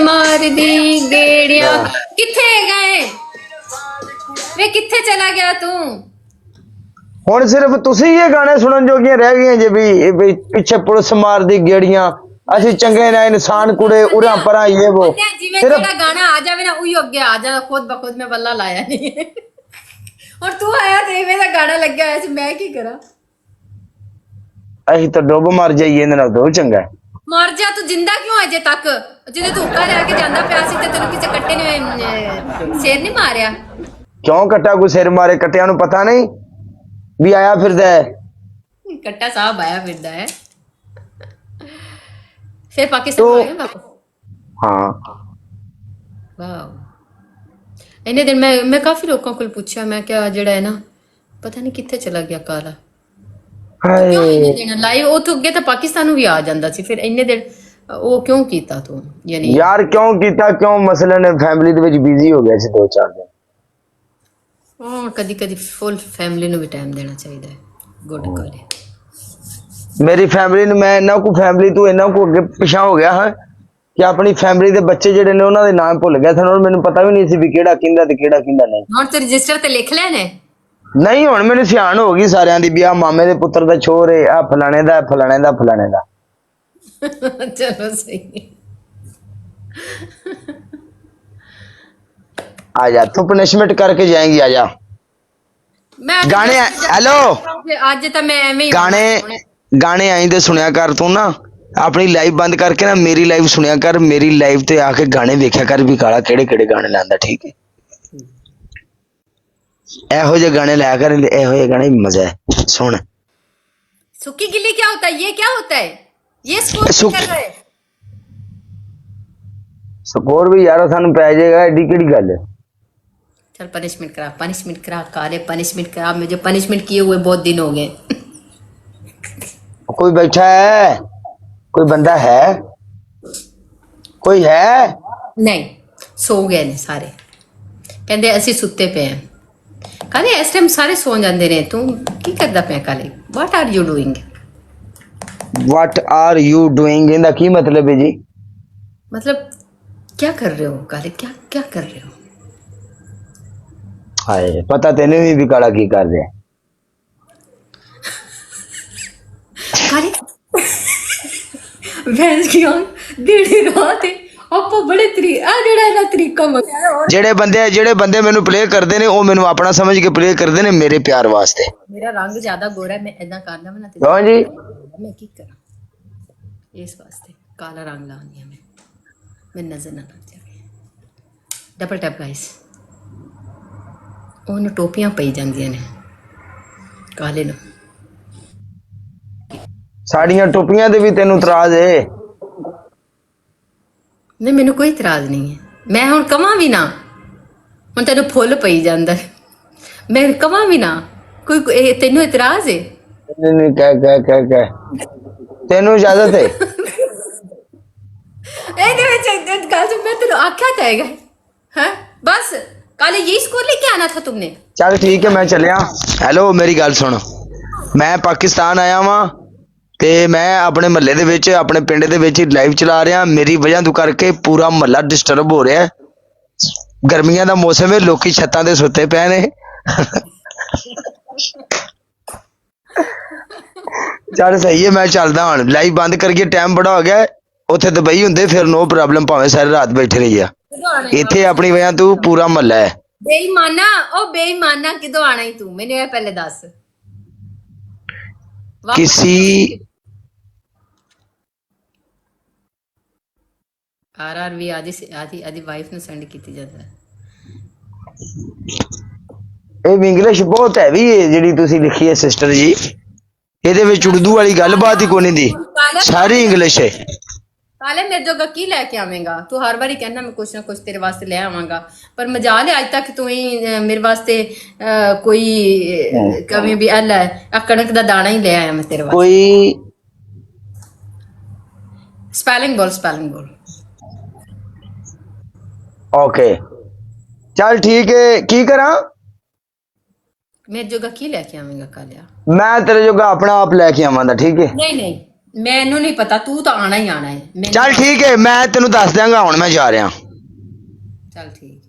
मार दी गेड़िया किथे गए वे किथे चला गया तू ਹੁਣ ਸਿਰਫ ਤੁਸੀਂ ਇਹ ਗਾਣੇ ਸੁਣਨ ਜੋਗੀਆਂ ਰਹਿ ਗਈਆਂ ਜੇ ਵੀ ਪਿੱਛੇ ਪੁਲਿਸ ਮਾਰਦੀ ਗੇੜੀਆਂ ਅਸੀਂ ਚੰਗੇ ਨਾ ਇਨਸਾਨ ਕੁੜੇ ਉਰਾਂ ਪਰਾਂ ਇਹ वो जिवें जेड़ा गाना आ जावे ना उही अगे आ जा खुद बखुद में बल्ला लाया नहीं और तू आया ते इवें दा गाना लग्या होया सी मैं की करा ਅਸੀਂ ਤਾਂ ਡੁੱਬ ਮਰ ਜਾਈਏ ਇਹਨਾਂ ਨਾਲ ਦੋ ਚੰਗਾ मर जा तू जिंदा क्यों अजे तक जिदे तू हुक्का लेके जांदा पिया सी ते तैनूं किसे कट्टे ने शेर नहीं मारिया क्यों कट्टा कोई सिर मारे कट्टियां नूं पता नहीं भी आया फिरदा है कट्टा साहब आया फिरदा है फिर पाकिस्तान आ गया वापस हाँ वाह इन्ने दिन मैं काफी लोगों को पूछा मैं क्या जेड़ा है ना पता नहीं किथे चला गया काला लाइव उतो अगे तो पाकिस्तान भी आ जाता सी फिर इन्ने दिन वो क्यों कीता तू यानी यार क्यों कीता क्यों मसलन फैमिली दे विच बिजी हो गया सी 2-4 दिन हां कदी कदी फुल फैमिली नु भी टाइम देना चाहिए गुड करे मेरी फैमिली ने मैं इन्ना को फैमिली तू इन्ना को अगे पिछा हो गया हां कि अपनी फैमिली दे बच्चे जेडे ने उन्हां दे नाम भुल गया सन और मैनू पता भी नहीं सी भी केड़ा किंदा ते केड़ा किंदा नहीं हुण ते रजिस्टर ते लिख ले ने नहीं हुण मैनू सियाण हो गई सारियां दी भी आ मामे दे पुत्र दा छोर है आ फलाणे दा फलाणे दा फलाणे दा चलो सही आजा तू पनिशमेंट करके जाएंगी आजा मैं गाने हेलो आज तो मैं एवें ही गाने गाने आइंदे सुनिया कर तू ना अपनी लाइव बंद करके ना मेरी लाइव सुनिया कर मेरी लाइव ते आके गाने देखा कर भी काला केड़े केड़े गाने लांदा ठीक है एहो जे गाने लाया कर एहो जे गाने मजा है सुन सुक्की गिल्ली क्या होता है ये क्या होता है ये स्कोर कर रहे स्कोर भी यार सानू पै जाएगा एडी केड़ी गल है चल पनिशमेंट करा काले पनिशमेंट करा मुझे पनिशमेंट किए हुए बहुत दिन हो गए कोई बैठा है कोई बंदा है कोई है नहीं सो गए ने सारे कहंदे ਅਸੀਂ ਸੁੱਤੇ ਪਏ ਆਂ ਕਾਲੇ ਇਸ ਟਾਈਮ ਸਾਰੇ ਸੌਂ ਜਾਂਦੇ ਨੇ ਤੂੰ ਕੀ ਕਰਦਾ ਪਿਆ ਕਾਲੇ what are you doing what are you doing इनका की मतलब है जी मतलब क्या कर रहे हो काले क्या क्या कर रहे हो हाय पता तेने भी काला की कर रहे काले भैंस की आंख देड़ी रात है आपको बड़े आ जेड़ा है ना तरीका मगर जेड़े बंदे मेनू प्ले करदे ने ओ मेनू अपना समझ के प्ले करदे ने मेरे प्यार वास्ते मेरा रंग ज्यादा गोरा है मैं ऐदा करना बना क्यों जी मैं की करा इस वास्ते काला रंग लानी है मैं नजर ना लग जाए डबल टैप गाइस ਉਹਨੂੰ ਟੋਪੀਆਂ ਪਈ ਜਾਂਦੀਆਂ ਨੇ ਕਾਲੇ ਨੂੰ साड़ियां टोपियां दे भी तेनू तराज है नहीं मैनू कोई इतराज नहीं है मैं हुण कवां भी ना हुण तेनू फुੱਲ पई ਜਾਂਦਾ मैं कवां भी ना कोई तेनू इतराज है नहीं कह तेनू इजाजत है ਇਹਦੇ ਵਿੱਚ ਗੱਲ ਸੁਣ ਮੈਂ ਤੈਨੂੰ ਆਖਿਆ ਤਾਂ ਹੈਗਾ ਹੈ बस काले यही स्कोर लेके आना था तुमने चल ठीक है मैं चलिया हेलो मेरी गल सुन मैं पाकिस्तान आया वां ते मैं अपने महल्ले दे विच अपने पिंड दे विच लाइव चला रहा मेरी वजह तो करके पूरा महल्ला डिस्टर्ब हो रहा है गर्मियां दा मौसम है लोकी छत्तां ते सुत्ते पे ने चल सही है मैं चलदा हुण लाइव बंद करके टाइम बड़ा हो गया उत्थे दुबई हुंदे फिर नो प्रॉब्लम भावें सारी रात बैठे रही आ इत्थे अपनी वजह तू पूरा महल्ला है बेईमाना किदों आना ही तू मैंने पहले दस किसी आर भी आदि वाइफ ਨੂੰ ਸੈਂਡ ਕੀਤੀ ਜਾਂਦਾ ਇਹ ਇੰਗਲਿਸ਼ ਬਹੁਤ ਹੈਵੀ ਹੈ ਜਿਹੜੀ ਤੁਸੀਂ ਲਿਖੀ ਹੈ ਸਿਸਟਰ ਜੀ ਇਹਦੇ ਵਿੱਚ ਉਰਦੂ ਵਾਲੀ ਗੱਲਬਾਤ ਹੀ ਕੋਈ ਨਹੀਂ ਦੀ ਸਾਰੀ ਇੰਗਲਿਸ਼ ਹੈ काले मेरे जोगा की लेके आवेगा तू हर बारी कहना मैं कुछ ना कुछ तेरे वास्ते ले आवांगा पर मजाल है आज तक तू ही मेरे वास्ते कोई कभी भी अल है आ कणक दा दाना ही ले आया मैं तेरे वास्ते कोई स्पेलिंग बोल ओके चल ठीक है की करा मेरे जोगा की लेके आवेगा कालिया मैं तेरे जोगा अपना आप लेके आवांगा ठीक है नहीं ਮੈਨੂੰ ਨਹੀਂ ਪਤਾ, ਤੂੰ ਤਾਂ ਆਣਾ ਹੀ ਆਣਾ ਹੈ। ਚੱਲ ਠੀਕ ਹੈ, ਮੈਂ ਤੈਨੂੰ ਦੱਸ ਦਿਆਂਗਾ, ਹੁਣ ਮੈਂ ਜਾ ਰਿਹਾ। ਚੱਲ ਠੀਕ।